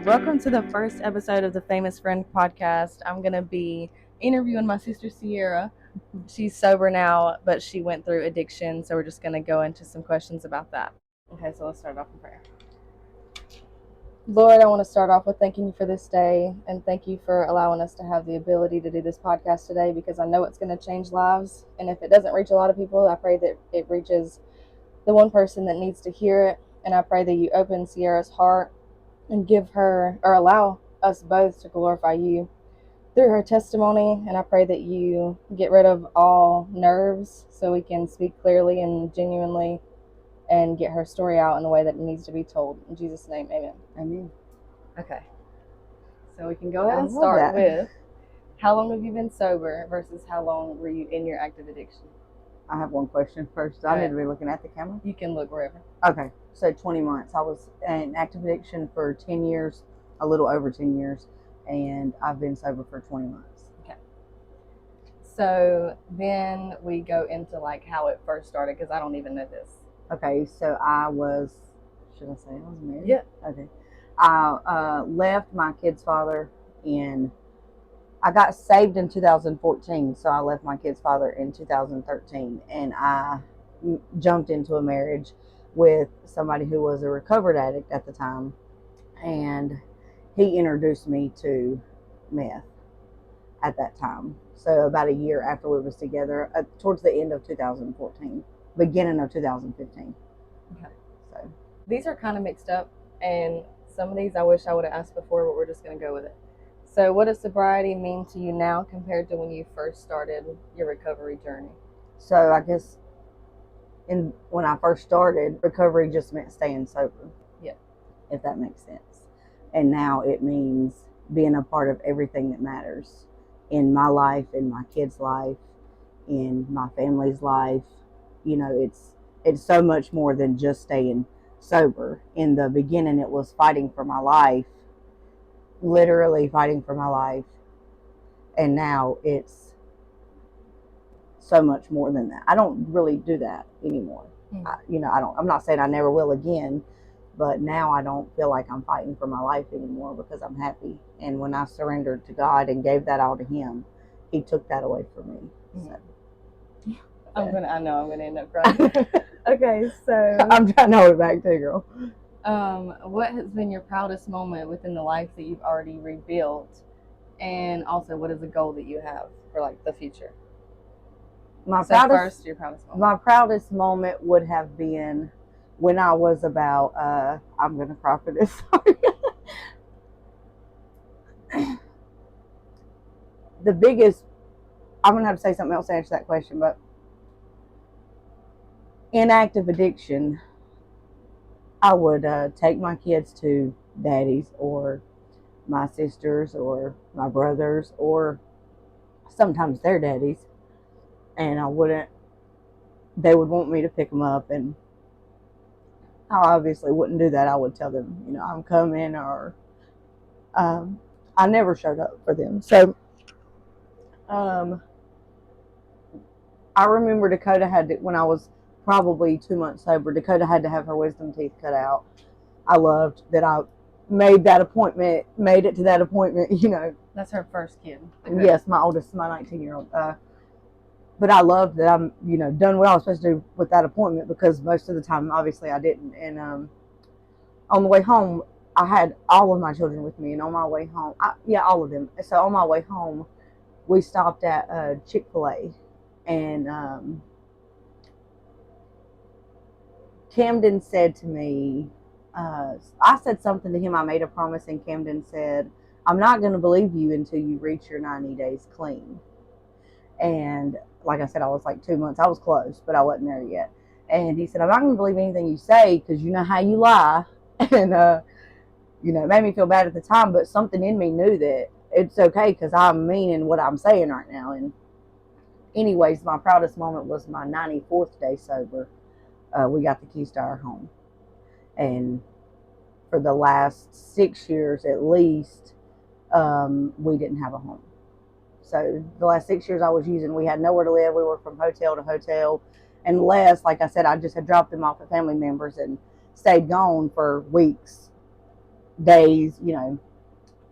Welcome to the first episode of the Famous Friend podcast. I'm going to be interviewing my sister Sierra. She's sober now, but she went through addiction, so we're just going to go into some questions about that. Okay, so let's start off in prayer. Lord, I want to start off with thanking you for this day, and thank you for allowing us to have the ability to do this podcast today, because I know it's going to change lives, and if it doesn't reach a lot of people, I pray that it reaches the one person that needs to hear it, and I pray that you open Sierra's heart and give her, or allow us both to glorify you through her testimony. And I pray that you get rid of all nerves so we can speak clearly and genuinely and get her story out in the way that it needs to be told. In Jesus' name, amen. Amen. Okay. So we can go ahead and start with, how long have you been sober versus how long were you in your active addiction? I have one question first. I need to be looking at the camera. You can look wherever. Okay. So 20 months. I was in active addiction for 10 years, a little over 10 years, and I've been sober for 20 months. Okay. So then we go into like how it first started, because I don't even know this. Okay. So I was, should I say I was married? Yeah. Okay. I left my kid's father I got saved in 2014, so I left my kid's father in 2013, and I jumped into a marriage with somebody who was a recovered addict at the time, and he introduced me to meth at that time. So about a year after we was together, towards the end of 2014, beginning of 2015. Okay. So these are kind of mixed up, and some of these I wish I would have asked before, but we're just going to go with it. So what does sobriety mean to you now compared to when you first started your recovery journey? So I guess when I first started, recovery just meant staying sober. Yeah. If that makes sense. And now it means being a part of everything that matters in my life, in my kids' life, in my family's life. You know, it's so much more than just staying sober. In the beginning, it was fighting for my life. Literally fighting for my life, and now it's so much more than that. I don't really do that anymore. I'm not saying I never will again, but now I don't feel like I'm fighting for my life anymore, because I'm happy. And when I surrendered to God and gave that all to Him, He took that away from me. So. I know I'm gonna end up crying. Okay, so I'm trying to hold it back too, girl. What has been your proudest moment within the life that you've already rebuilt, and also what is the goal that you have for like the future? Your proudest moment. My proudest moment would have been when I was about I'm gonna cry for this. The biggest, I'm gonna have to say something else to answer that question, but in active addiction, I would take my kids to daddies or my sisters or my brothers or sometimes their daddies, and they would want me to pick them up, and I obviously wouldn't do that. I would tell them, I'm coming, or I never showed up for them. So I remember Dakota when I was probably 2 months sober, Dakota had to have her wisdom teeth cut out. I loved that I made it to that appointment, That's her first kid. Dakota. Yes, my 19-year-old. But I loved that I'm, done what I was supposed to do with that appointment, because most of the time, obviously, I didn't. And on the way home, I had all of my children with me, and on my way home, all of them. So on my way home, we stopped at Chick-fil-A, and Camden said to me, I said something to him. I made a promise, and Camden said, I'm not going to believe you until you reach your 90 days clean. And like I said, I was like 2 months. I was close, but I wasn't there yet. And he said, I'm not going to believe anything you say, because you know how you lie. And, it made me feel bad at the time, but something in me knew that it's okay, because I'm meaning what I'm saying right now. And anyways, my proudest moment was my 94th day sober. We got the keys to our home. And for the last 6 years at least, we didn't have a home. So the last 6 years I was using, we had nowhere to live. We were from hotel to hotel. Unless, like I said, I just had dropped them off at family members and stayed gone for weeks. days,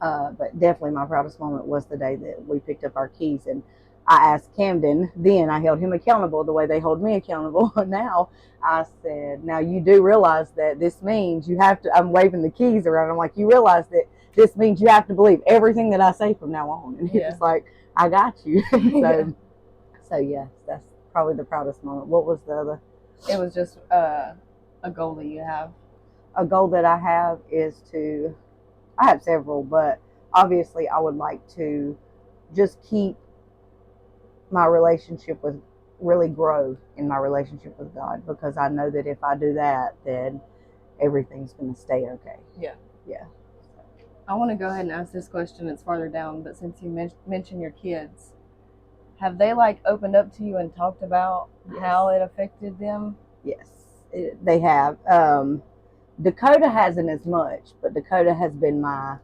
but definitely my proudest moment was the day that we picked up our keys. And I asked Camden, then I held him accountable the way they hold me accountable. Now I said, now you do realize that this means you have to, I'm waving the keys around. I'm like, you realize that this means you have to believe everything that I say from now on. And he was like, I got you. So yes, that's probably the proudest moment. What was the other? It was just a goal that you have. A goal that I have is to, I have several, but obviously I would like to just keep my relationship with, really grow in my relationship with God, because I know that if I do that, then everything's going to stay okay. Yeah. Yeah. I want to go ahead and ask this question. It's farther down, but since you mentioned your kids, have they like opened up to you and talked about how it affected them? Yes, they have. Dakota hasn't as much, but Dakota has been my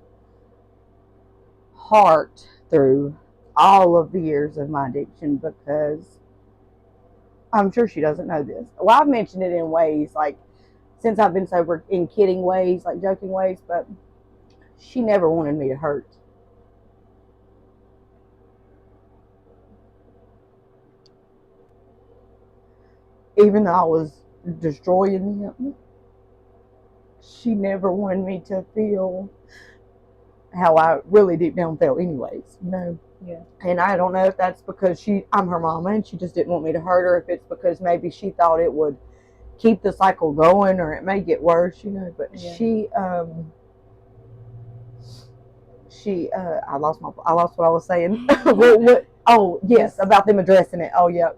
heart through all of the years of my addiction, because I'm sure she doesn't know this. Well, I've mentioned it in ways like since I've been sober, in kidding ways, like joking ways, but she never wanted me to hurt. Even though I was destroying them, she never wanted me to feel how I really deep down felt anyways, Yeah. And I don't know if that's because I'm her mama and she just didn't want me to hurt her, if it's because maybe she thought it would keep the cycle going, or it may get worse, but I lost what I was saying. Oh yes, about them addressing it. Oh yeah.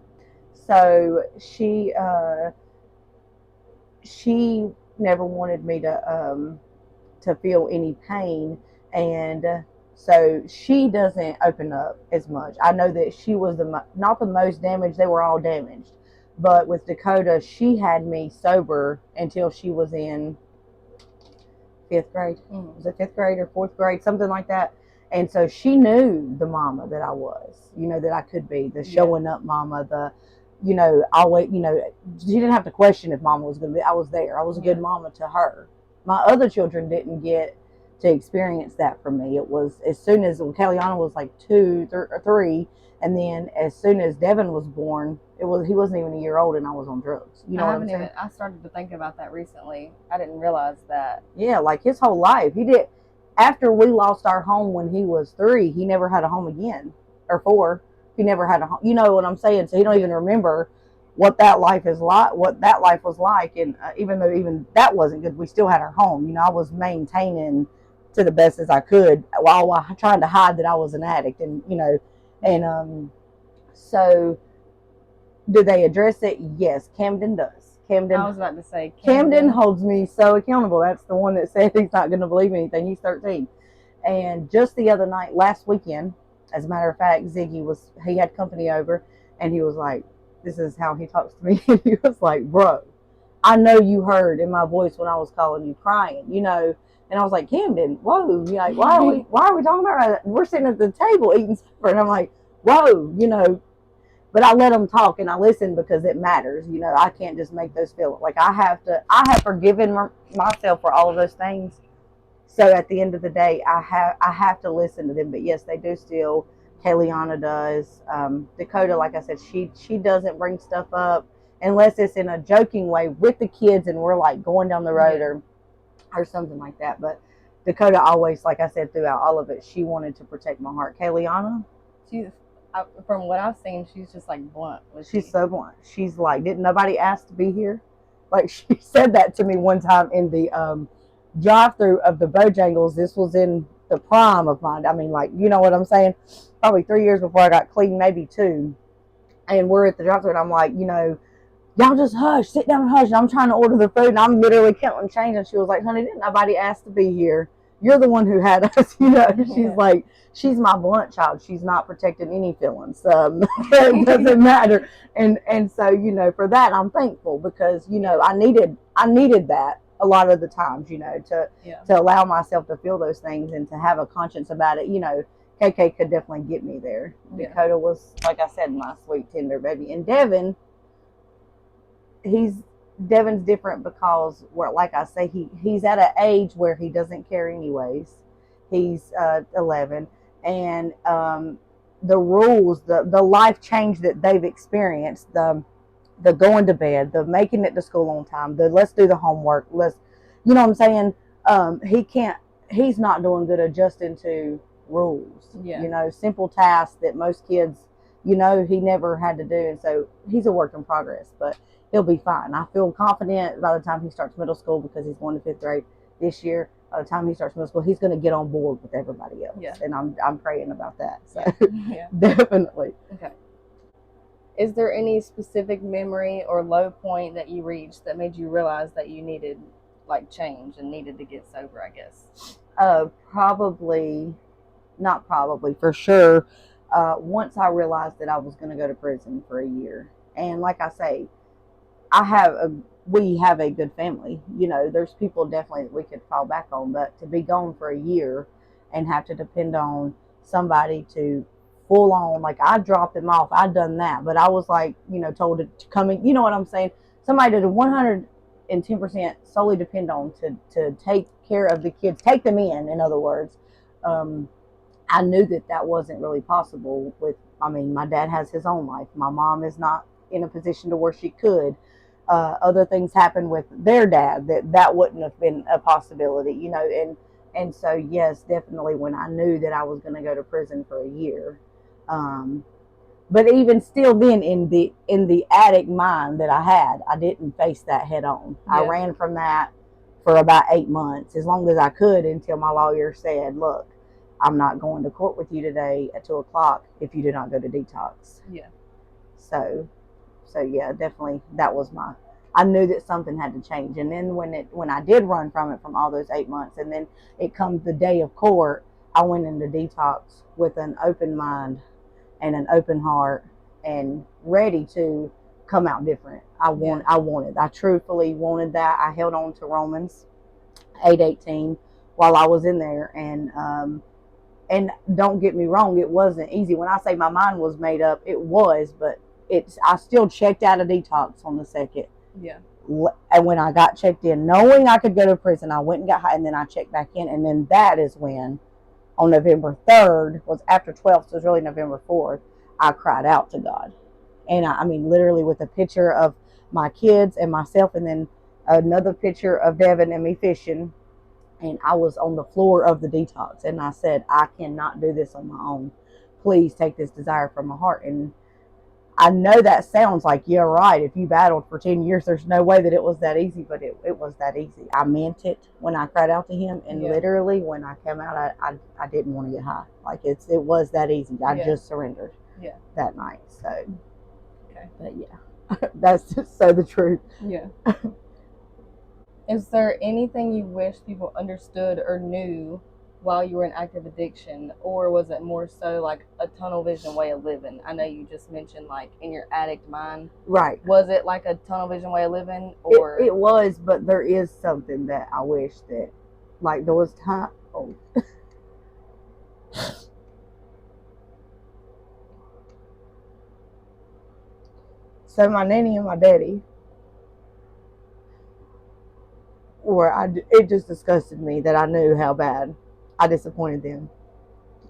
So she never wanted me to feel any pain, and so she doesn't open up as much. I know that she was not the most damaged. They were all damaged, but with Dakota, she had me sober until she was in fifth grade. Was it fifth grade or fourth grade, something like that? And so she knew the mama that I was, that I could be, the showing up mama, the always, she didn't have to question if mama was going to be. I was there. I was a good mama to her. My other children didn't get to experience that from me. It was as soon as Kellyanna was like 2 or 3, and then as soon as Devin was born, he wasn't even a year old, and I was on drugs. You know what I'm saying? I started to think about that recently. I didn't realize that. Yeah, like his whole life, he did. After we lost our home when he was 3, he never had a home again, or 4. He never had a home. You know what I'm saying? So he don't even remember what that life is like, what that life was like. And even though even that wasn't good, we still had our home. I was maintaining to the best as I could while trying to hide that I was an addict. And so do they address it? Yes, Camden does. I was about to say Camden holds me so accountable. That's the one that said he's not going to believe anything. He's 13. And just the other night, last weekend, as a matter of fact, he had company over, and he was like, this is how he talks to me. He was like, bro, I know you heard in my voice when I was calling you crying, And I was like, Camden, whoa, like, why are we talking about that? We're sitting at the table eating supper, and I'm like, whoa, But I let them talk and I listen because it matters. I can't just make those feel like I have forgiven myself for all of those things. So at the end of the day, I have to listen to them. But yes, they do still. Kellyanna does. Dakota, like I said, she doesn't bring stuff up unless it's in a joking way with the kids and we're like going down the road or something like that. But Dakota always, like I said, throughout all of it, she wanted to protect my heart. Kellyanna, from what I've seen, she's just like blunt. She's so blunt. She's like, didn't nobody ask to be here? Like, she said that to me one time in the drive-through of the Bojangles. This was in the prime of mine. I mean, like, you know what I'm saying? Probably 3 years before I got clean, maybe 2. And we're at the drive-through, and I'm like, y'all just hush, sit down and hush. And I'm trying to order the food, and I'm literally counting change. And she was like, honey, didn't nobody ask to be here? You're the one who had us, She's like, she's my blunt child. She's not protecting any feelings. It doesn't matter. And so, for that, I'm thankful because, I needed that a lot of the times, to allow myself to feel those things and to have a conscience about it. KK could definitely get me there. Dakota was, like I said, my sweet, tender baby. And Devin, he's Devin's different because, where, like I say, he's at an age where he doesn't care anyways. He's 11, and the rules, the life change that they've experienced, the going to bed, the making it to school on time, the let's do the homework, let's, you know what I'm saying? He can't. He's not doing good adjusting to rules. Yeah. You know, simple tasks that most kids, you know, he never had to do, and so he's a work in progress, but he'll be fine. I feel confident by the time he starts middle school, because he's going to fifth grade this year. By the time he starts middle school, he's going to get on board with everybody else. Yeah. And I'm praying about that. So Yeah. definitely. Okay. Is there any specific memory or low point that you reached that made you realize that you needed like change and needed to get sober, I guess? Probably, not probably, for sure. Once I realized that I was going to go to prison for a year. And like I say, we have a good family. You know, there's people definitely that we could fall back on, but to be gone for a year and have to depend on somebody to full on, like, I dropped them off. I'd done that, but I was like, you know, told to come in, you know what I'm saying? Somebody to 110% solely depend on to take care of the kids, take them in other words. I knew that wasn't really possible with, I mean, my dad has his own life. My mom is not in a position to where she could. Other things happened with their dad that wouldn't have been a possibility, you know, and so yes, definitely when I knew that I was going to go to prison for a year, but even still, then in the addict mind that I had, I didn't face that head on. Yeah. I ran from that for about 8 months, as long as I could, until my lawyer said, "Look, I'm not going to court with you today at 2:00 if you do not go to detox." Yeah. So yeah, definitely that was I knew that something had to change. And then when I did run from it from all those 8 months, and then it comes the day of court, I went into detox with an open mind and an open heart and ready to come out different. I truthfully wanted that. I held on to Romans 8:18 while I was in there, and don't get me wrong, it wasn't easy. When I say my mind was made up, it was, but I still checked out of detox on the second. Yeah. And when I got checked in, knowing I could go to prison, I went and got high, and then I checked back in, and then that is when, on November 3rd, was after 12th, so it was really November 4th, I cried out to God. And I mean, literally with a picture of my kids and myself, and then another picture of Devin and me fishing, and I was on the floor of the detox, and I said, I cannot do this on my own. Please take this desire from my heart. And I know that sounds like, you're right, if you battled for 10 years, there's no way that it was that easy, but it was that easy. I meant it when I cried out to him, and literally when I came out, I didn't want to get high. Like, it was that easy. I just surrendered that night. So, okay. But yeah, that's just so the truth. Yeah. Is there anything you wish people understood or knew while you were in active addiction, or was it more so like a tunnel vision way of living? I know you just mentioned, like, in your addict mind. Right. Was it like a tunnel vision way of living, or it was? But there is something that I wish that, like, there was time. Oh. So my nanny and my daddy, it just disgusted me that I knew how bad I disappointed them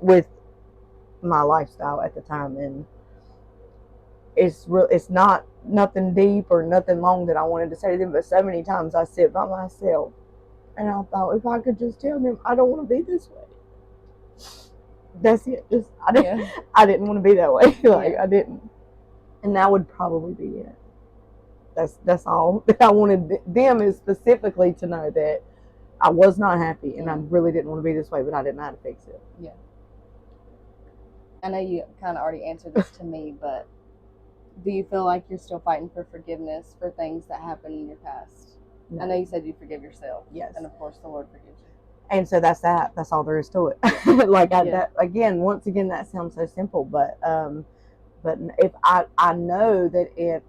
with my lifestyle at the time. And it's not nothing deep or nothing long that I wanted to say to them, but so many times I sit by myself and I thought, if I could just tell them I don't want to be this way. That's it. I didn't want to be that way. Like, I didn't. And that would probably be it. That's all that I wanted them, is specifically to know that I was not happy, and I really didn't want to be this way, but I didn't know how to fix it. Yeah. I know you kind of already answered this to me, but do you feel like you're still fighting for forgiveness for things that happened in your past? No. I know you said you forgive yourself. Yes. And of course the Lord forgives you. And so that's that. That's all there is to it. Like, that, once again, that sounds so simple, but if I know that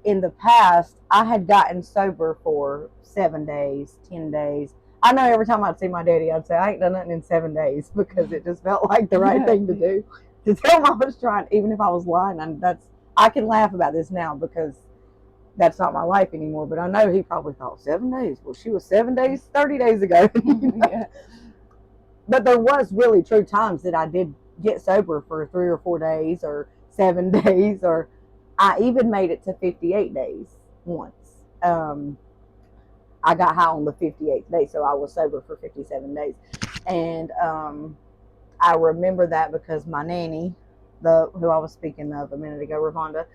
in the past, I had gotten sober for 7 days, 10 days. I know every time I'd see my daddy, I'd say, I ain't done nothing in 7 days, because it just felt like the right thing to do. To tell him I was trying, even if I was lying. I can laugh about this now, because that's not my life anymore. But I know he probably thought 7 days. Well, she was 7 days, 30 days ago. Yeah. But there was really true times that I did get sober for 3 or 4 days or 7 days, or I even made it to 58 days once. I got high on the 58th day, so I was sober for 57 days. And I remember that because my nanny, who I was speaking of a minute ago, Ravonda,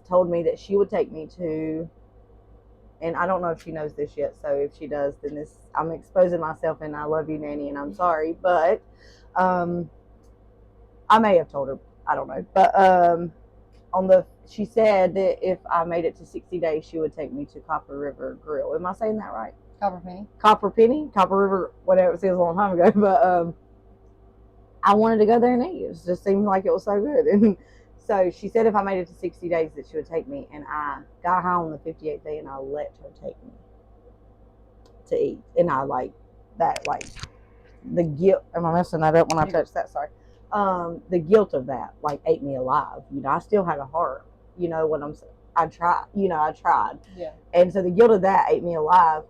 told me that she would take me to, and I don't know if she knows this yet, so if she does, then this, I'm exposing myself, and I love you, Nanny, and I'm sorry, but I may have told her, I don't know, but she said that if I made it to 60 days, she would take me to Copper River Grill. Am I saying that right? Copper River, whatever, it was a long time ago, but I wanted to go there and eat. It just seemed like it was so good. And so she said if I made it to 60 days that she would take me, and I got high on the 58th day, and I let her take me to eat. And I like that, like the guilt. Am I messing that up when I touched that? Sorry. The guilt of that like ate me alive. You know, I still had a heart. You know what I'm saying? I tried. You know, I tried. Yeah. And so the guilt of that ate me alive.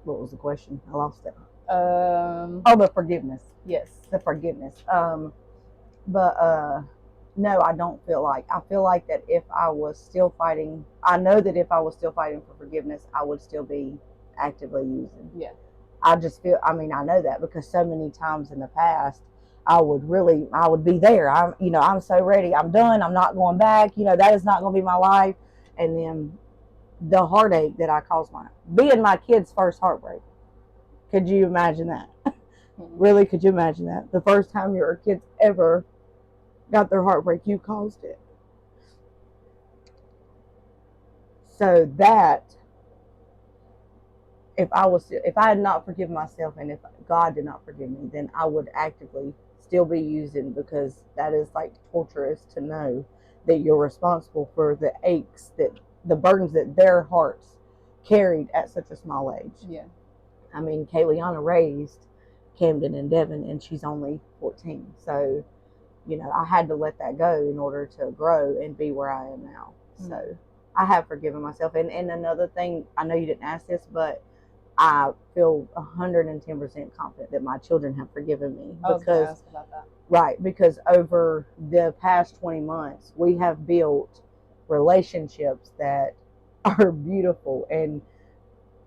What was the question? I lost it. The forgiveness. Yes. The forgiveness. No, I don't feel like. I feel like that if I was still fighting, I know that if I was still fighting for forgiveness, I would still be actively using. Yeah. I just feel, I mean, I know that because so many times in the past, I would be there. I'm so ready. I'm done. I'm not going back. You know, that is not going to be my life. And then the heartache that I caused being my kid's first heartbreak. Could you imagine that? Really, could you imagine that? The first time your kids ever got their heartbreak, you caused it. So that, if I had not forgiven myself, and if God did not forgive me, then I would actively still be using, because that is like torturous to know that you're responsible for the aches, that the burdens that their hearts carried at such a small age. Yeah. I mean, Kayliana raised Camden and Devin, and she's only 14. So, you know, I had to let that go in order to grow and be where I am now. Mm-hmm. So I have forgiven myself. And another thing, I know you didn't ask this, but I feel 110% confident that my children have forgiven me. I was going to ask about that. Right, because over the past 20 months, we have built relationships that are beautiful and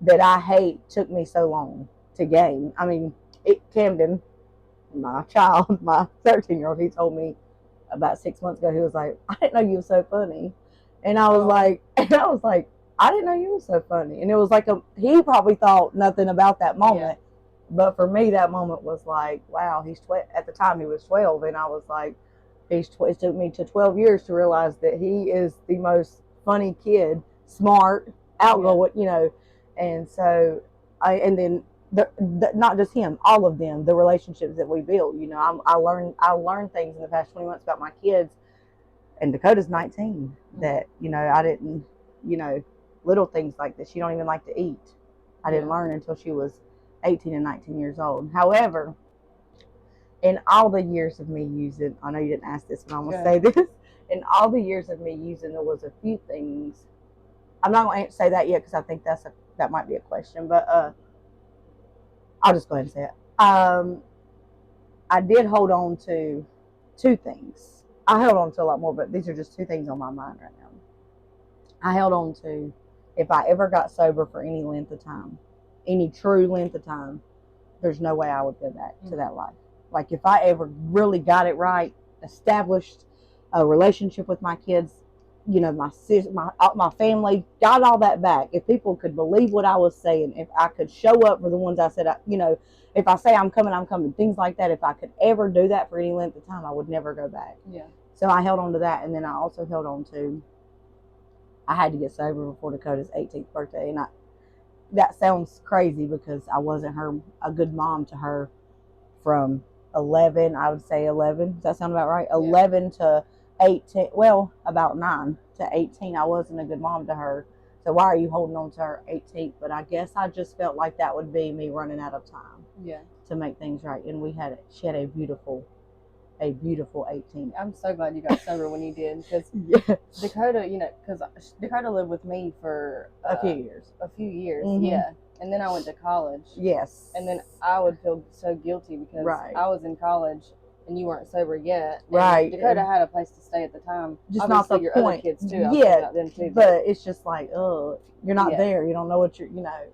that I hate took me so long to gain. I mean, Camden, my child, my 13-year-old, he told me about 6 months ago, he was like, I didn't know you were so funny. And I was like, I didn't know you were so funny. And it was like, he probably thought nothing about that moment. Yeah. But for me, that moment was like, wow, at the time he was 12. And I was like, it took me to 12 years to realize that he is the most funny kid, smart, outgoing, you know. And so, and then not just him, all of them, the relationships that we build. You know, I learned things in the past 20 months about my kids, and Dakota's 19 that, you know, I didn't, you know, little things like this. She don't even like to eat. I didn't learn until she was 18 and 19 years old. However, in all the years of me using, I know you didn't ask this, but I'm gonna say this. In all the years of me using, there was a few things. I'm not going to say that yet because I think that might be a question, but I'll just go ahead and say it. I did hold on to 2 things. I held on to a lot more, but these are just 2 things on my mind right now. I held on to, if I ever got sober for any length of time, any true length of time, there's no way I would go back to that life. Like if I ever really got it right, established a relationship with my kids, you know, my family, got all that back. If people could believe what I was saying, if I could show up for the ones I said, you know, if I say I'm coming, things like that. If I could ever do that for any length of time, I would never go back. Yeah. So I held on to that, and then I also held on to, I had to get sober before Dakota's 18th birthday, and that sounds crazy because I wasn't a good mom to her from 11. I would say 11. Does that sound about right? Yeah. 11 to 18, well, about 9 to 18, I wasn't a good mom to her. So why are you holding on to her 18th? But I guess I just felt like that would be me running out of time. Yeah. To make things right. And she had a beautiful a beautiful 18. I'm so glad you got sober when you did, because Yeah. Dakota, because Dakota lived with me for A few years. Mm-hmm. Yeah. And then I went to college. Yes. And then I would feel so guilty because Right. I was in college and you weren't sober yet. And right. Dakota had a place to stay at the time. Just obviously not the your point. Other kids too. Yeah. About them too, but it's just like, oh, you're not Yeah. there. You don't know what you're, Yeah.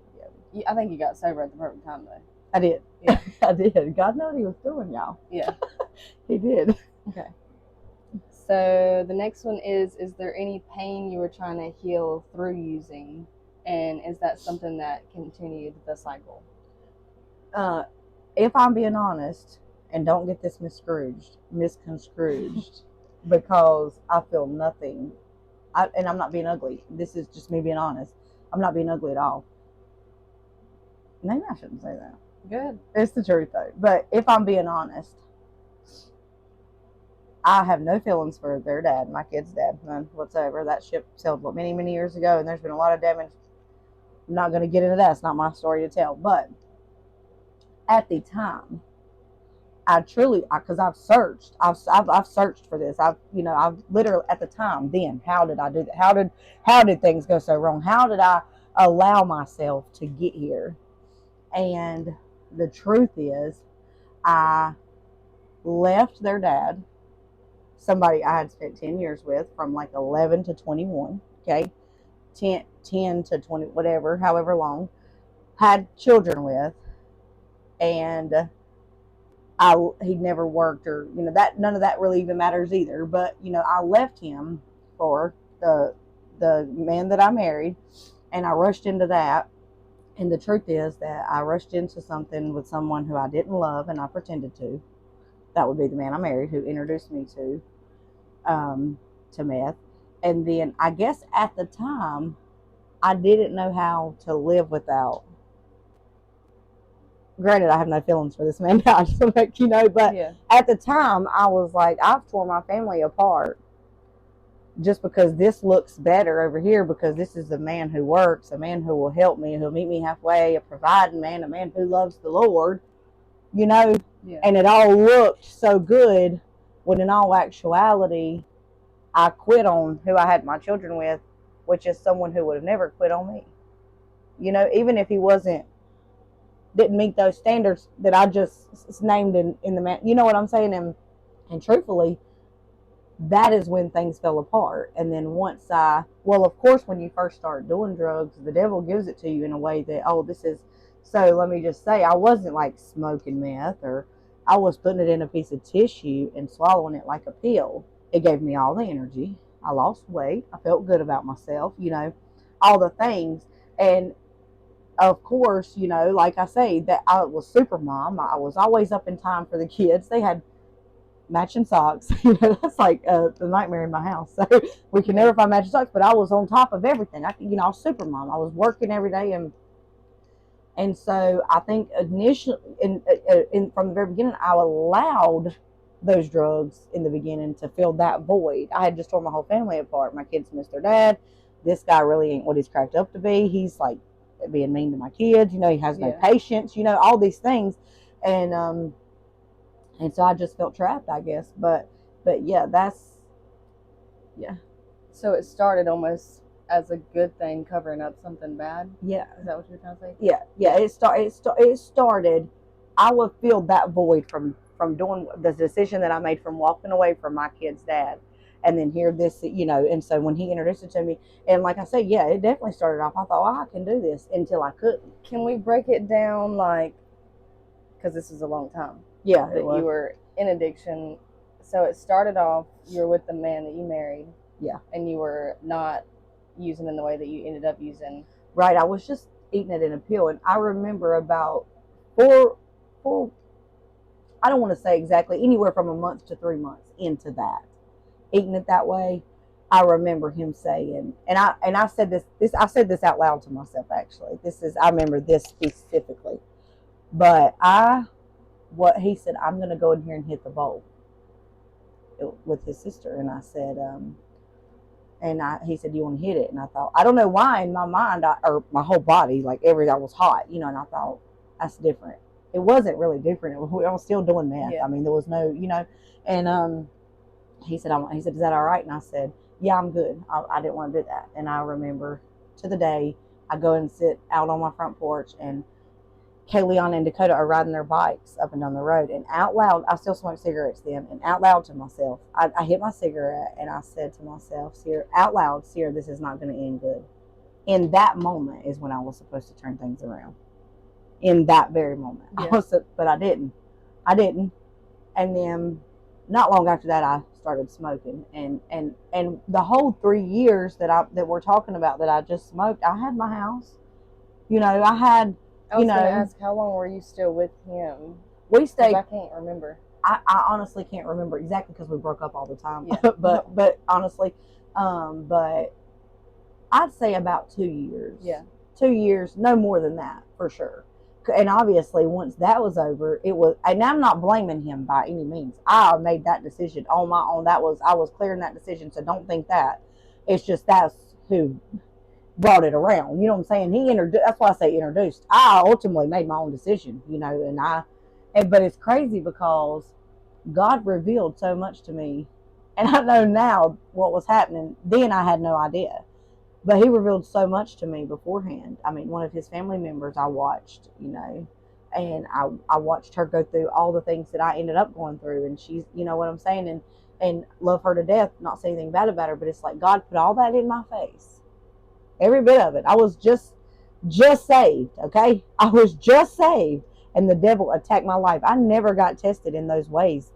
I think you got sober at the perfect time, though. I did. Yeah. I did. God knows he was doing, y'all. Yeah. He did. Okay. So the next one is there any pain you were trying to heal through using? And is that something that continued the cycle? If I'm being honest, and don't get this misconstrued, because I feel nothing. And I'm not being ugly. This is just me being honest. I'm not being ugly at all. Maybe I shouldn't say that. Good. It's the truth, though. But if I'm being honest, I have no feelings for their dad, my kid's dad, none whatsoever. That ship sailed many, many years ago, and there's been a lot of damage. I'm not going to get into that. It's not my story to tell. But at the time, I truly, because I've searched for this. I've literally at the time. Then, how did I do that? How did things go so wrong? How did I allow myself to get here? And the truth is, I left their dad, somebody I had spent 10 years with, from like 11 to 21, okay? 10 to 20, whatever, however long, had children with, and he'd never worked, or, that none of that really even matters either. But, I left him for the man that I married, and I rushed into that. And the truth is that I rushed into something with someone who I didn't love, and I pretended to. That would be the man I married, who introduced me to meth. And then I guess at the time, I didn't know how to live without. Granted, I have no feelings for this man now, just to let you know, but Yeah. At the time, I was like, I've torn my family apart just because this looks better over here, because this is a man who works, a man who will help me, who'll meet me halfway, a providing man, a man who loves the Lord, Yeah. And it all looked so good, when in all actuality, I quit on who I had my children with, which is someone who would have never quit on me. Even if he didn't meet those standards that I just named in the man. You know what I'm saying? And truthfully, that is when things fell apart. And then once of course, when you first start doing drugs, the devil gives it to you in a way that, so let me just say, I wasn't like smoking meth, or I was putting it in a piece of tissue and swallowing it like a pill. It gave me all the energy. I lost weight. I felt good about myself, all the things. And of course, like I say, that I was super mom. I was always up in time for the kids. They had matching socks. That's like the nightmare in my house. So we can never find matching socks, but I was on top of everything. I was super mom. I was working every day, and so I think initially, from the very beginning, I allowed those drugs in the beginning to fill that void. I had just torn my whole family apart. My kids missed their dad. This guy really ain't what he's cracked up to be. He's like being mean to my kids. He has no patience. All these things, and so I just felt trapped, I guess. But yeah, yeah. So it started almost as a good thing, covering up something bad. Yeah. Is that what you're trying to say? Yeah. It started. I would feel that void from doing the decision that I made, from walking away from my kid's dad, and then hear this, And so when he introduced it to me, and like I said, yeah, it definitely started off. I thought, I can do this, until I couldn't. Can we break it down, because this is a long time? Yeah, that you were in addiction. So it started off, you were with the man that you married. Yeah. And you were not using in the way that you ended up using. Right. I was just eating it in a pill. And I remember about four, I don't want to say exactly, anywhere from a month to 3 months into that, eating it that way. I remember him saying, and I said I said this out loud to myself, actually. I remember this specifically. But what he said, I'm going to go in here and hit the bowl with his sister. And I said, he said, do you want to hit it? And I thought, I don't know why in my mind, or my whole body, like I was hot, and I thought, that's different. it wasn't really different. I was still doing meth. Yeah. I mean, there was no, and he said, is that all right? And I said, yeah, I'm good. I didn't want to do that. And I remember to the day, I go and sit out on my front porch, and Sierra and Dakota are riding their bikes up and down the road. And out loud, I still smoke cigarettes then, and out loud to myself, I hit my cigarette, and I said to myself, Sierra, out loud, Sierra, this is not going to end good. In that moment is when I was supposed to turn things around. In that very moment. Yeah. But I didn't. And then not long after that, I started smoking, and the whole 3 years that we're talking about that I just smoked, I had my house. I had. I was going to ask, how long were you still with him? We stayed. I can't remember. I honestly can't remember exactly because we broke up all the time. Yeah. but honestly, but I'd say about 2 years. Yeah. 2 years, no more than that for sure. And obviously, once that was over, it was. And I'm not blaming him by any means. I made that decision on my own. I was clearing that decision. So don't think that. It's just that's who brought it around. You know what I'm saying? That's why I say introduced. I ultimately made my own decision. But it's crazy because God revealed so much to me, and I know now what was happening. Then I had no idea. But he revealed so much to me beforehand. I mean, one of his family members I watched, and I watched her go through all the things that I ended up going through. And she's, you know what I'm saying? And love her to death, not say anything bad about her, but it's like God put all that in my face. Every bit of it. I was just saved, okay? I was just saved. And the devil attacked my life. I never got tested in those ways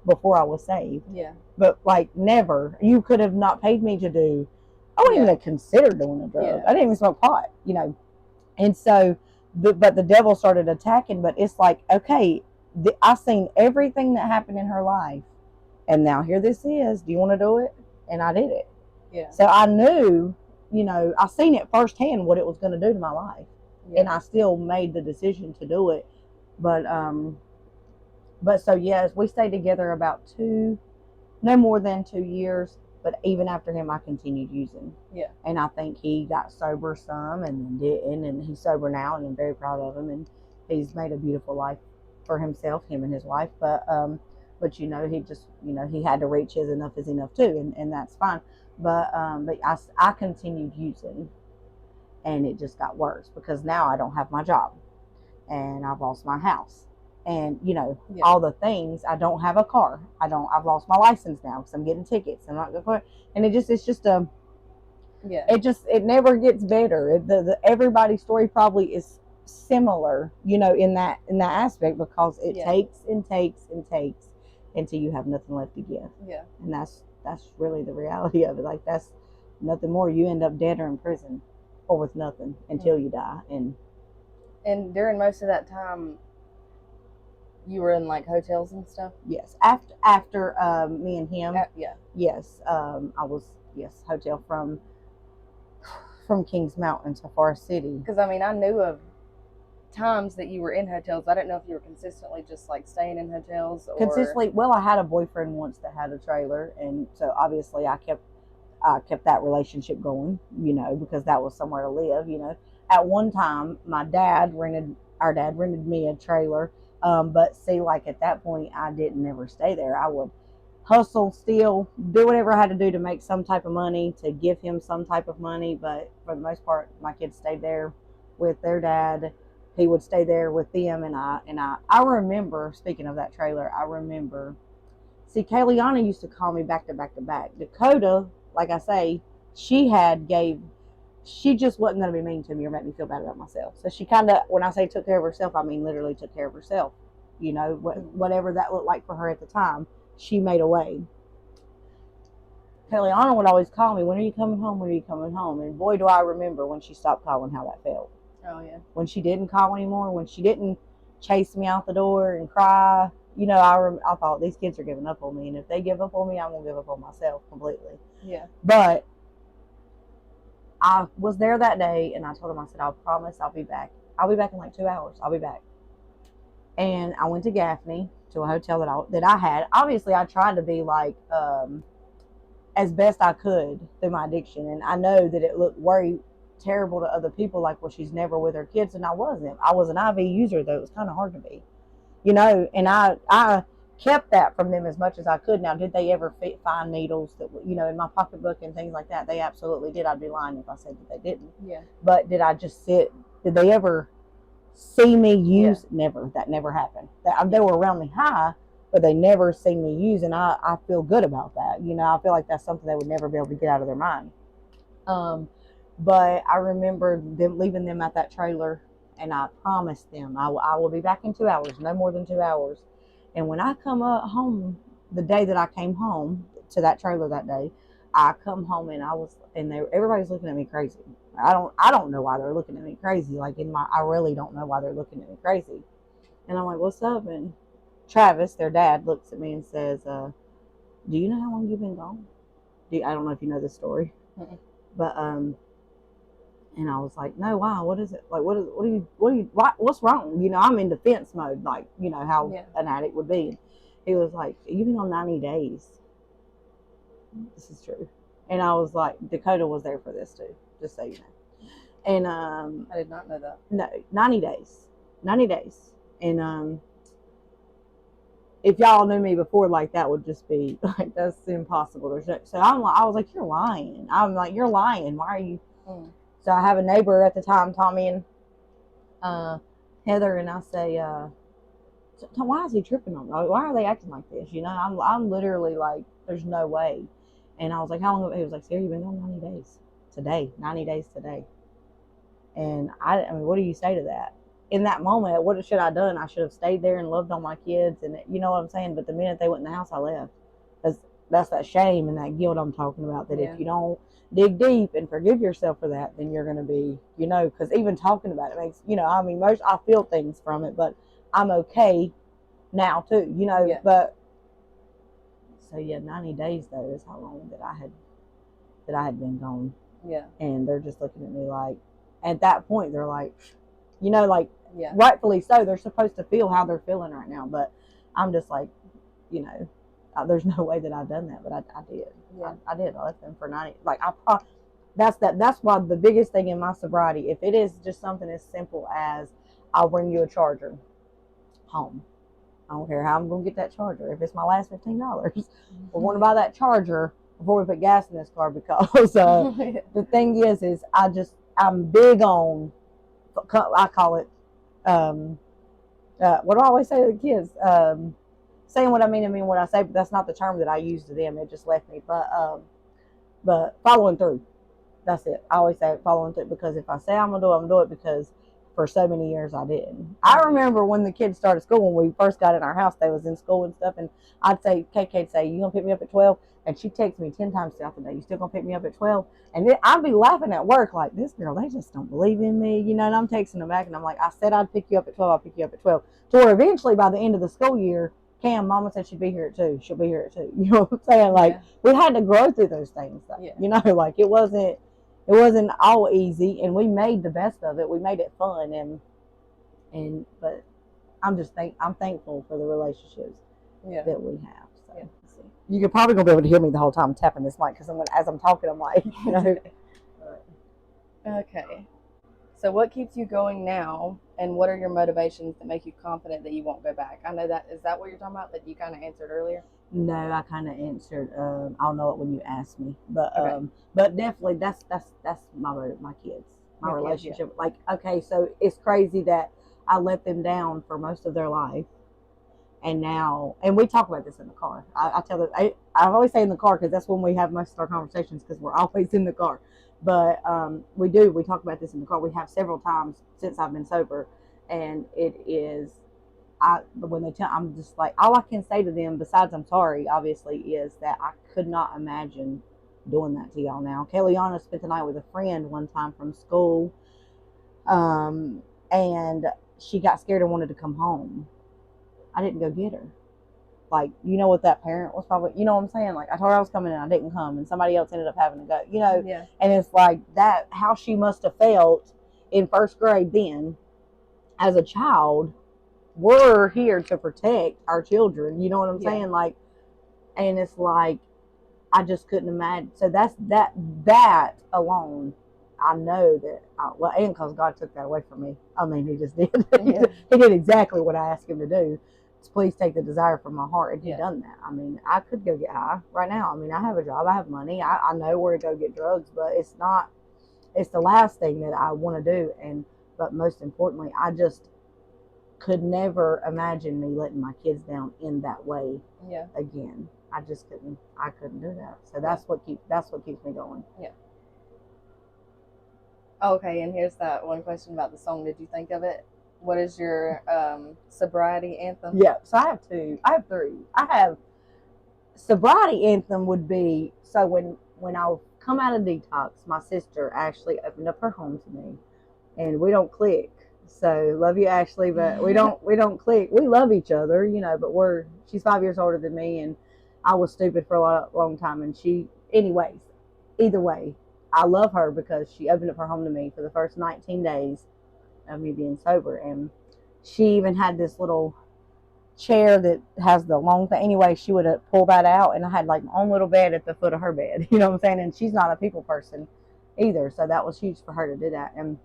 before I was saved. Yeah. But never. You could have not paid me to do. I wouldn't even consider doing a drug. Yeah. I didn't even smoke pot, And so, but the devil started attacking. But it's like, okay, I've seen everything that happened in her life. And now here this is. Do you want to do it? And I did it. Yeah. So I knew, I seen it firsthand what it was going to do to my life. Yeah. And I still made the decision to do it. But so yes, we stayed together about no more than 2 years. But even after him, I continued using. Yeah. And I think he got sober some and then didn't. And he's sober now, and I'm very proud of him. And he's made a beautiful life for himself, him and his wife. But he just, he had to reach his enough is enough too. And that's fine. But I continued using. And it just got worse because now I don't have my job. And I've lost my house. And all the things. I don't have a car. I've lost my license now because I'm getting tickets. I'm not going. And it's just a. Yeah. It never gets better. Everybody's story probably is similar, in that aspect because it takes and takes and takes until you have nothing left to give. Yeah. And that's really the reality of it. Like that's nothing more. You end up dead or in prison, or with nothing until you die. And during most of that time. You were in hotels and stuff? Yes. After me and him. Yeah. Yes. I was hotel from Kings Mountain to Forest City. Because I knew of times that you were in hotels. I didn't know if you were consistently just staying in hotels or consistently. Well, I had a boyfriend once that had a trailer, and so obviously I kept that relationship going. Because that was somewhere to live. At one time, our dad rented me a trailer. But see, at that point, I didn't ever stay there. I would hustle, steal, do whatever I had to do to make some type of money, to give him some type of money. But for the most part, my kids stayed there with their dad. He would stay there with them. And I remember, speaking of that trailer, Sierra used to call me back to back to back. Dakota, like I say, she just wasn't going to be mean to me or make me feel bad about myself. So she kind of, when I say took care of herself, I mean literally took care of herself. Whatever that looked like for her at the time, she made a way. Sierra would always call me, when are you coming home? When are you coming home? And boy, do I remember when she stopped calling how that felt. Oh, yeah. When she didn't call anymore, when she didn't chase me out the door and cry, I thought these kids are giving up on me. And if they give up on me, I'm going to give up on myself completely. Yeah. But I was there that day, and I told him, I said, I'll promise I'll be back. I'll be back in 2 hours. I'll be back. And I went to Gaffney, to a hotel that I had. Obviously, I tried to be as best I could through my addiction. And I know that it looked terrible to other people, like, well, she's never with her kids. And I wasn't. I was an IV user, though. It was kind of hard to be, and I kept that from them as much as I could. Now, did they ever find needles that, in my pocketbook and things like that? They absolutely did. I'd be lying if I said that they didn't. Yeah. But did they ever see me use? Yeah. Never. That never happened. They were around me high, but they never seen me use, and I feel good about that. I feel like that's something they would never be able to get out of their mind. But I remember them leaving them at that trailer, and I promised them I will be back in 2 hours, no more than 2 hours. And when I come home, the day that I came home to that trailer that day, I come home and everybody's looking at me crazy. I don't know why they're looking at me crazy. Like I really don't know why they're looking at me crazy. And I'm like, what's up? And Travis, their dad, looks at me and says, do you know how long you've been gone? I don't know if you know this story, but and I was like, no, why? What is it? Like, what's wrong? I'm in defense mode, like, how an addict would be. And he was like, you've been on 90 days. This is true. And I was like, Dakota was there for this too, just so you know. And I did not know that. No, 90 days. 90 days. And if y'all knew me before, like, that would just be like, that's impossible. So I was like, you're lying. I'm like, you're lying. Why are you? So I have a neighbor at the time, Tommy and Heather, and I say, why is he tripping on me? Why are they acting like this? I'm literally like, there's no way. And I was like, how long? He was like, Sierra, you've been on 90 days. Today. 90 days today. And I mean, what do you say to that? In that moment, what should I have done? I should have stayed there and loved on my kids, and you know what I'm saying? But the minute they went in the house, I left. That's that shame and that guilt I'm talking about, that if you don't dig deep and forgive yourself for that, then you're going to be, because even talking about it makes, I mean, I feel things from it, but I'm okay now too, but so 90 days though is how long that I had been gone. Yeah. And they're just looking at me like, at that point, they're like, rightfully so, they're supposed to feel how they're feeling right now, but I'm just like, there's no way that I've done that, but I did. Yeah. I did. I left them for 90. Like, that's why the biggest thing in my sobriety, if it is just something as simple as, I'll bring you a charger home. I don't care how I'm going to get that charger. If it's my last $15, we're going to buy that charger before we put gas in this car, because the thing is I'm big on, I call it, what do I always say to the kids? Saying what I mean what I say, but that's not the term that I use to them. It just left me. But following through, that's it. I always say following through, because if I say I'm gonna do it, because for so many years I didn't. I remember when the kids started school, when we first got in our house, they was in school and stuff, and I'd say, KK'd say, you gonna pick me up at 12? And she'd text me 10 times throughout the day, you still gonna pick me up at 12? And then I'd be laughing at work like, this girl, they just don't believe in me, and I'm texting them back, and I'm like, I said I'd pick you up at 12, I'll pick you up at 12. To where eventually, by the end of the school year, Cam, Mama said she'd be here at 2. She'll be here at 2. You know what I'm saying? Like, we had to grow through those things. Though. Like, it wasn't all easy, and we made the best of it. We made it fun, but I'm thankful for the relationships that we have. So you're probably gonna be able to hear me the whole time tapping this mic, because as I'm talking, I'm like, Okay. So what keeps you going now, and what are your motivations that make you confident that you won't go back? I know is that what you're talking about, that you kind of answered earlier? No, I kind of answered. I'll know it when you ask me, but okay. But definitely that's my kids, my relationship. Kids, yeah. Like, okay, so it's crazy that I let them down for most of their life, and now, and we talk about this in the car. I tell them, I always say in the car, because that's when we have most of our conversations, because we're always in the car. But we talk about this in the car. We have several times since I've been sober, and it is, when they tell, I'm just like, all I can say to them, besides I'm sorry, obviously, is that I could not imagine doing that to y'all now. Kellyanna spent the night with a friend one time from school, and she got scared and wanted to come home. I didn't go get her. Like, what that parent was probably, what I'm saying? Like, I told her I was coming and I didn't come, and somebody else ended up having to go, Yeah. And it's like that, how she must have felt in first grade then, as a child. We're here to protect our children, you know what I'm saying? Like, and it's like, I just couldn't imagine. So that alone I know that, and because God took that away from me. I mean, he just did. Yeah. He did exactly what I asked him to do. Please take the desire from my heart, and he done that. I mean, I could go get high right now. I mean, I have a job, I have money, I know where to go get drugs, but it's the last thing that I want to do. But most importantly, I just could never imagine me letting my kids down in that way again. I just couldn't do that. So that's what keeps me going. Yeah. Okay, and here's that one question about the song. Did you think of it? What is your sobriety anthem? Yeah, so I have two. I have three. I have sobriety anthem would be, so when I come out of detox, my sister actually opened up her home to me, and we don't click. So love you, Ashley, but we don't click. We love each other, but she's 5 years older than me, and I was stupid for a long time. And anyways, either way, I love her because she opened up her home to me for the first 19 days of me being sober. And she even had this little chair that has the long thing. Anyway, she would pull that out, and I had like my own little bed at the foot of her bed. You know what I'm saying? And she's not a people person either, so that was huge for her to do that. And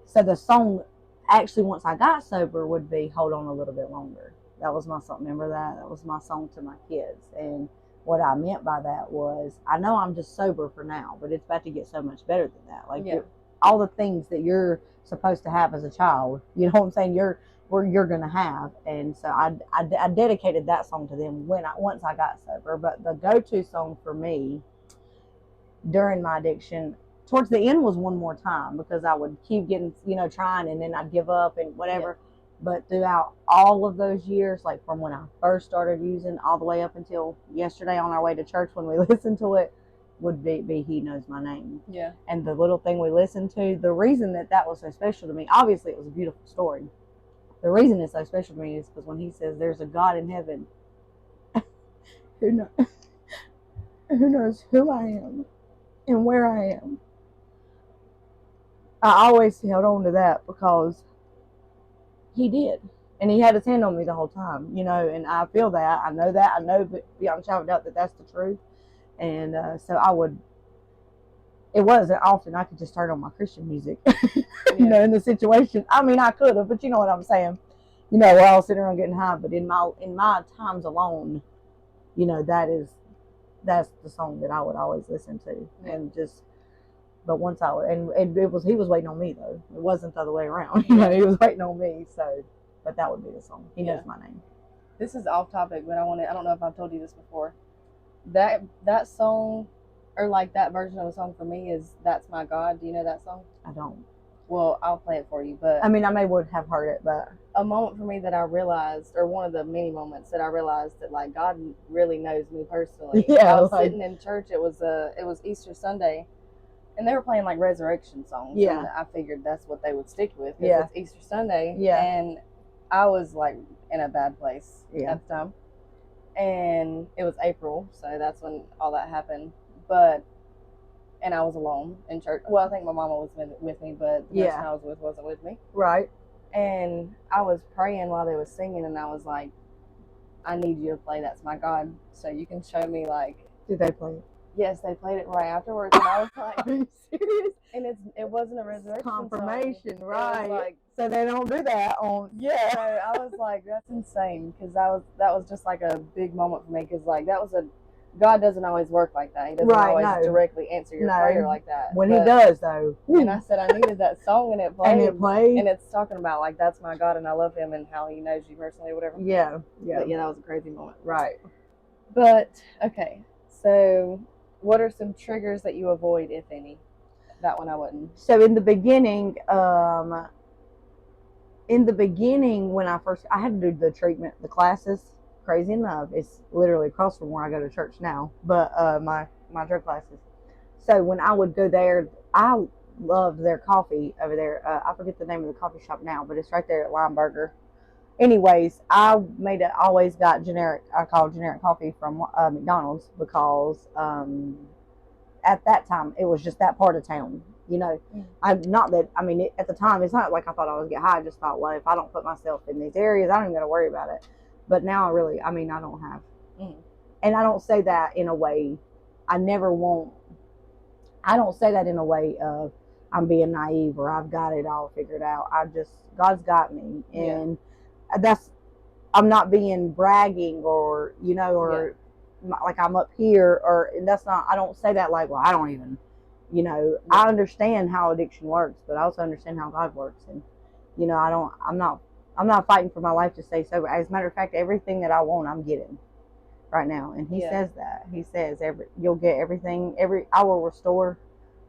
so the song, actually, once I got sober, would be "Hold On a Little Bit Longer." That was my song. Remember that? That was my song to my kids. And what I meant by that was, I know I'm just sober for now, but it's about to get so much better than that. Like all the things that you're supposed to have as a child, you know what I'm saying? You're going to have. And so I dedicated that song to them once I got sober. But the go-to song for me during my addiction, towards the end, was "One More Time," because I would keep getting, trying, and then I'd give up and whatever. Yeah. But throughout all of those years, like from when I first started using all the way up until yesterday on our way to church when we listened to it, would be "He Knows My Name." Yeah. And the little thing we listened to, the reason that was so special to me, obviously it was a beautiful story. The reason it's so special to me is because when he says there's a God in heaven who knows who I am and where I am, I always held on to that because he did. And he had his hand on me the whole time, and I feel that. I know beyond a shadow of doubt that that's the truth. And so it wasn't often I could just turn on my Christian music, in the situation. I mean, I could have, but you know what I'm saying. We're all sitting around getting high, but in my times alone, that's the song that I would always listen to. Yeah. And just, but once he was waiting on me though. It wasn't the other way around. He was waiting on me. So, but that would be the song. He Knows My Name. This is off topic, but I don't know if I've told you this before. That song, or like that version of the song for me is "That's My God." Do you know that song? I don't. Well, I'll play it for you, but I mean, I would have heard it, but a moment for me that I realized, or one of the many moments that I realized that like God really knows me personally. Yeah, I was sitting in church. It was Easter Sunday, and they were playing like resurrection songs. Yeah, and I figured that's what they would stick with because it's Easter Sunday. Yeah, and I was like in a bad place at the time, and it was April, so that's when all that happened. And I was alone in church. Well, I think my mama was with me, but the person I was with wasn't with me. Right. And I was praying while they were singing, and I was like, I need you to play "That's My God" so you can show me, like... Did they play it? Yes, they played it right afterwards, and I was like... Are you serious? And it wasn't a resurrection confirmation, song. right. Like, so they don't do that on... Yeah. So I was like, that's insane, because that was just like a big moment for me, because like that was God doesn't always work like that. He doesn't always directly answer your prayer like that. When he does, though. And I said I needed that song, and it played. And it's talking about, like, that's my God, and I love him, and how he knows you personally or whatever. Yeah. But yeah, that was a crazy moment. Right. But, okay. So, what are some triggers that you avoid, if any? That one I wouldn't. So, in the beginning, when I had to do the treatment, the classes. Crazy enough, it's literally across from where I go to church now, but my drug classes. So when I would go there, I loved their coffee over there. I forget the name of the coffee shop now, but it's right there at Lineburger. Anyways, I always got generic coffee from McDonald's because at that time it was just that part of town. At the time, it's not like I thought I was get high. I just thought, well, if I don't put myself in these areas, I don't even got to worry about it. But now I don't have. And I don't say that in a way, I I don't say that in a way of I'm being naive or I've got it all figured out. God's got me, and that's, I'm not being bragging or like I'm up here, or, and that's not, I don't say that like, well, I don't even, I understand how addiction works, but I also understand how God works, and I'm not fighting for my life to stay sober. As a matter of fact, everything that I want, I'm getting right now, and He says that. He says you'll get everything. I will restore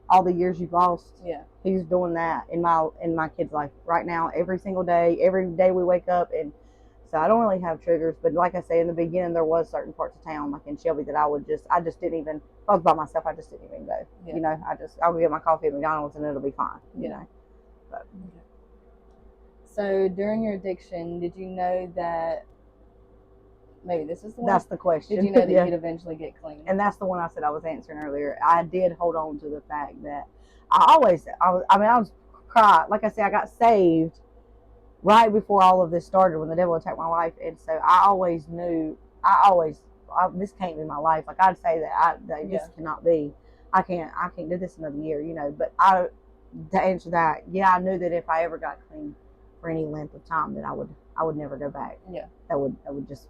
all the years you've lost. Yeah. He's doing that in my kid's life right now, every single day, every day we wake up. And so I don't really have triggers, but like I say, in the beginning, there was certain parts of town, like in Shelby, that I just didn't even, if I was by myself, I just didn't even go. Yeah. I'll go get my coffee at McDonald's and it'll be fine. But. So during your addiction, did you know that, maybe this is the one? That's the question. Did you know that you'd eventually get clean? And that's the one I said I was answering earlier. I did hold on to the fact that I was crying. Like I said, I got saved right before all of this started, when the devil attacked my life. And so I always knew, this can't be my life. Like, I'd say that this cannot be. I can't do this another year, But to answer that, I knew that if I ever got clean for any length of time, that I would never go back. Yeah. That would just,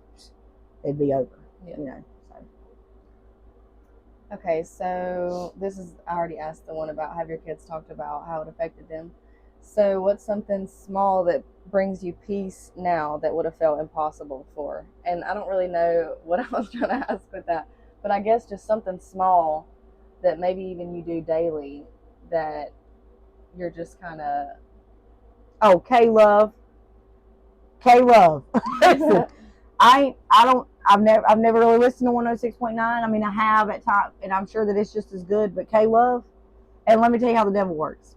it'd be over. Yeah. So. Okay, so I already asked the one about, have your kids talked about how it affected them? So what's something small that brings you peace now that would have felt impossible before? And I don't really know what I was trying to ask with that, but I guess just something small that maybe even you do daily that you're just kind of... Oh, K-Love. I've never really listened to 106.9. I mean, I have at times, and I'm sure that it's just as good, but K-Love, and let me tell you how the devil works.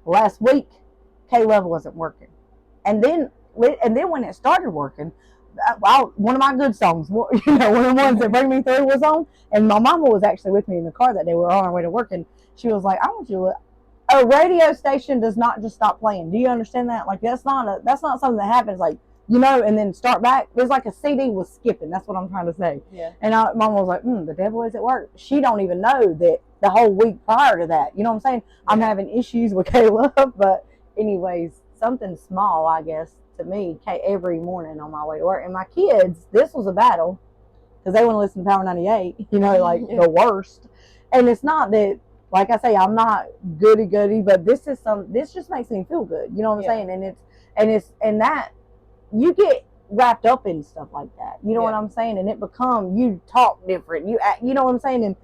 Last week, K-Love wasn't working. And then when it started working, one of my good songs, one of the ones that bring me through, was on, and my mama was actually with me in the car that day. We were on our way to work, and she was like, I want you to a radio station does not just stop playing. Do you understand that? Like, that's not something that happens, like, and then start back. There's like a CD was skipping. That's what I'm trying to say. Yeah. And Mom was like, the devil is at work. She don't even know that the whole week prior to that. You know what I'm saying? Yeah. I'm having issues with Caleb, but anyways, something small, I guess, to me, every morning on my way to work. And my kids, this was a battle, because they want to listen to Power 98, the worst. And it's not that, like I say, I'm not goody, but this just makes me feel good. You know what I'm saying? And that you get wrapped up in stuff like that. You know what I'm saying? And it becomes, you talk different. You act, you know what I'm saying? And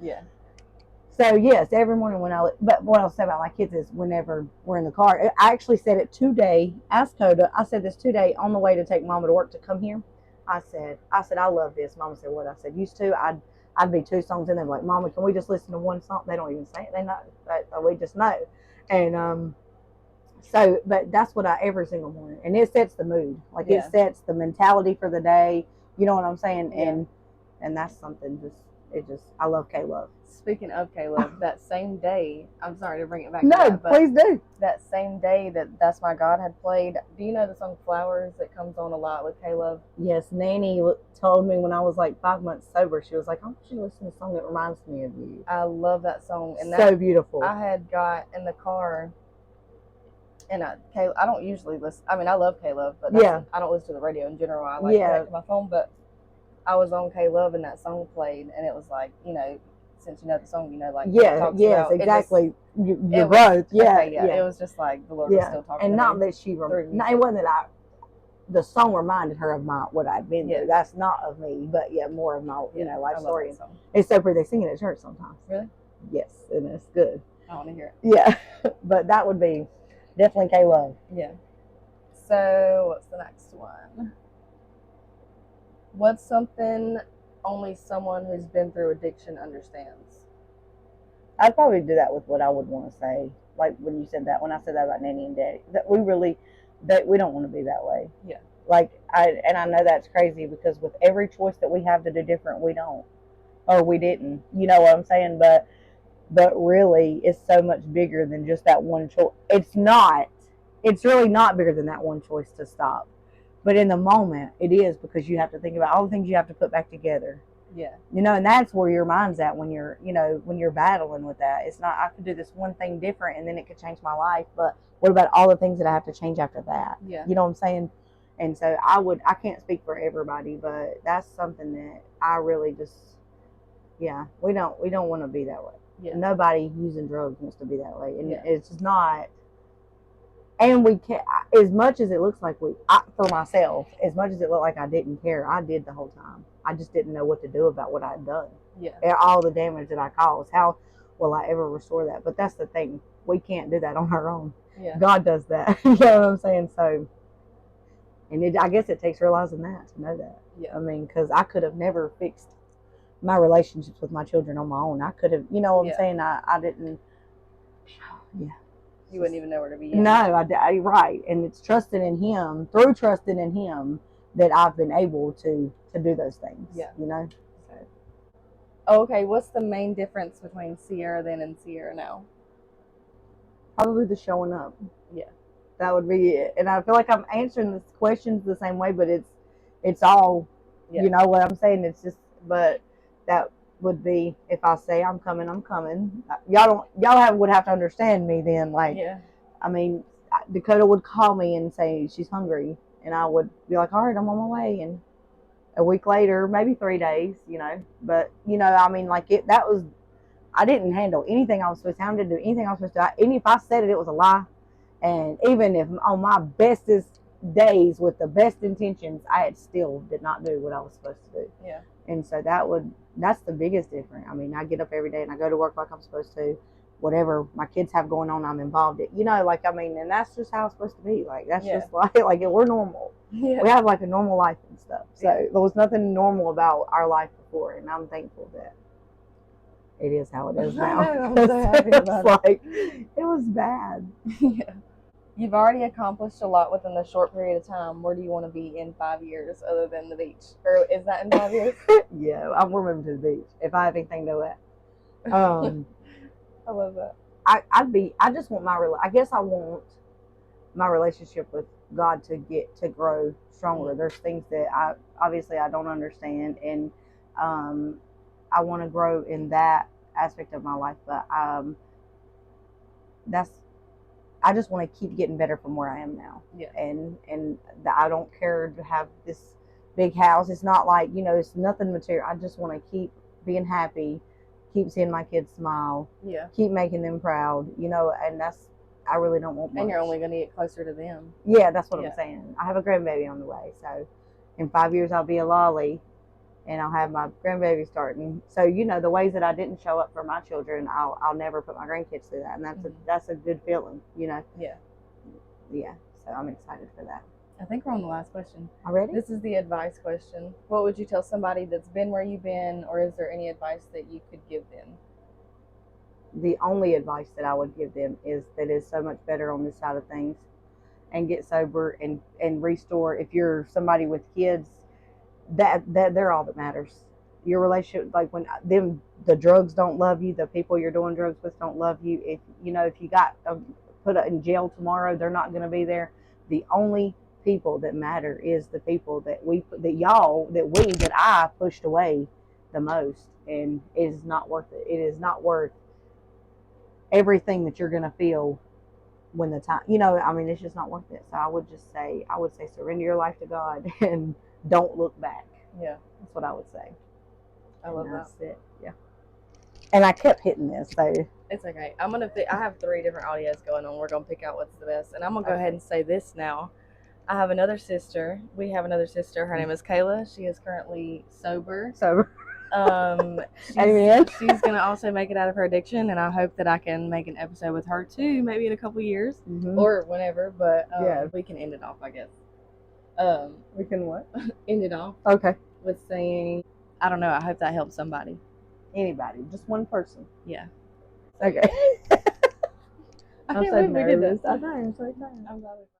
so yes, every morning but what I'll say about my kids is whenever we're in the car, I actually said it today, asked Coda, I said this today on the way to take Mama to work to come here. I said, I love this. Mama said, what? I said, used to, I'd be 2 songs in there, like, Mama, can we just listen to 1 song? They don't even say it. They know. We just know. And so, but that's what every single morning. And it sets the mood. Like, it sets the mentality for the day. You know what I'm saying? Yeah. And that's something I love K-Love. Speaking of K-Love, that same day, I'm sorry to bring it back. No, please do. That same day that That's My God had played, do you know the song Flowers that comes on a lot with K-Love? Yes, Nanny told me when I was like 5 months sober, she was like, I want you to listen to a song that reminds me of you. I love that song. And so beautiful. I had got in the car, and I don't usually listen. I mean, I love K-Love, but I don't listen to the radio in general. I like connect to my phone, but I was on K-Love and that song played, and it was like, since you know the song, like about, exactly. Your growth, It was just like the Lord was still talking. And to not me that she, it wasn't that the song reminded her of what I've been through. That's not of me, but more of my life story. It's so pretty. They sing it at church sometimes. Really? Yes, and it's good. I want to hear it. Yeah, but that would be definitely K-Love. Yeah. So what's the next one? What's something only someone who's been through addiction understands? I'd probably do that with what I would want to say. Like when I said that about Nanny and Daddy, that we don't want to be that way. Yeah. Like I know that's crazy, because with every choice that we have to do different, we don't, or we didn't. You know what I'm saying? But really, it's so much bigger than just that one choice. It's really not bigger than that one choice to stop. But in the moment, it is, because you have to think about all the things you have to put back together. Yeah. You know, and that's where your mind's at when you're, you know, when you're battling with that. It's not, I could do this one thing different and then it could change my life, but what about all the things that I have to change after that? Yeah. You know what I'm saying? And so I can't speak for everybody, but that's something that I really just, yeah, we don't want to be that way. Yeah. Nobody using drugs wants to be that way. And Yeah. it's just not, and we can't, as much as it looks like for myself, as much as it looked like I didn't care, I did the whole time. I just didn't know what to do about what I had done. Yeah. All the damage that I caused. How will I ever restore that? But that's the thing. We can't do that on our own. Yeah. God does that. You know what I'm saying? So, and I guess it takes realizing that to know that. Yeah. I mean, because I could have never fixed my relationships with my children on my own. I could have, you know what I'm saying? I didn't. Yeah. You wouldn't even know where to begin. No, right. And it's trusting in Him, through trusting in Him, that I've been able to do those things. Yeah. You know? So. Okay, what's the main difference between Sierra then and Sierra now? Probably the showing up. Yeah. That would be it. And I feel like I'm answering these questions the same way, but it's all, you know what I'm saying? It's just, but that would be, if I say I'm coming, I'm coming. Y'all would have to understand me then. Like, I mean, Dakota would call me and say she's hungry, and I would be like, all right, I'm on my way. And a week later, maybe 3 days, you know. But, you know, I mean, like, I didn't handle anything I was supposed to. I didn't do anything I was supposed to. And if I said it, it was a lie. And even if on my bestest days with the best intentions, I still did not do what I was supposed to do. Yeah. And so that's the biggest difference. I mean, I get up every day and I go to work like I'm supposed to. Whatever my kids have going on, I'm involved in. You know, like, I mean, and that's just how it's supposed to be. Like, that's just like we're normal. Yeah. We have like a normal life and stuff. So there was nothing normal about our life before, and I'm thankful that it is how it is now. I'm so happy about it. It was bad. Yeah. You've already accomplished a lot within a short period of time. Where do you want to be in 5 years other than the beach? Or is that in 5 years? Yeah, I'm moving to the beach if I have anything to do. I love that. I just want I guess I want my relationship with God to grow stronger. There's things that I don't understand, and I want to grow in that aspect of my life, but I just want to keep getting better from where I am now. Yeah. And I don't care to have this big house. It's not like, you know, it's nothing material. I just want to keep being happy, keep seeing my kids smile, keep making them proud, you know, and I really don't want much. And you're only going to get closer to them. Yeah, that's what I'm saying. I have a grandbaby on the way, so in 5 years I'll be a lolly, and I'll have my grandbaby starting. So, you know, the ways that I didn't show up for my children, I'll never put my grandkids through that, and that's a good feeling, you know. Yeah. Yeah. So I'm excited for that. I think we're on the last question. Already? This is the advice question. What would you tell somebody that's been where you've been, or is there any advice that you could give them? The only advice that I would give them is that it's so much better on this side of things, and get sober and restore. If you're somebody with kids, that they're all that matters. Your relationship, like when the drugs don't love you, the people you're doing drugs with don't love you. If you got put in jail tomorrow, they're not going to be there. The only people that matter is the people that I pushed away the most, and it is not worth it. It is not worth everything that you're going to feel when the time, I mean, it's just not worth it. So I would say surrender your life to God and don't look back. Yeah. That's what I would say. I love that. That's it. Yeah. And I kept hitting this, so. It's okay. I have 3 different audios going on. We're going to pick out what's the best. And I'm going to go ahead and say this now. I have another sister. We have another sister. Her name is Kayla. She is currently sober. Amen. She's going to also make it out of her addiction, and I hope that I can make an episode with her too, maybe in a couple years or whenever, but we can end it off, I guess. We can what? End it off. Okay. With saying, I don't know, I hope that helps somebody. Anybody. Just one person. Yeah. Okay. I can't believe we did this. I know, I'm so excited. I'm glad we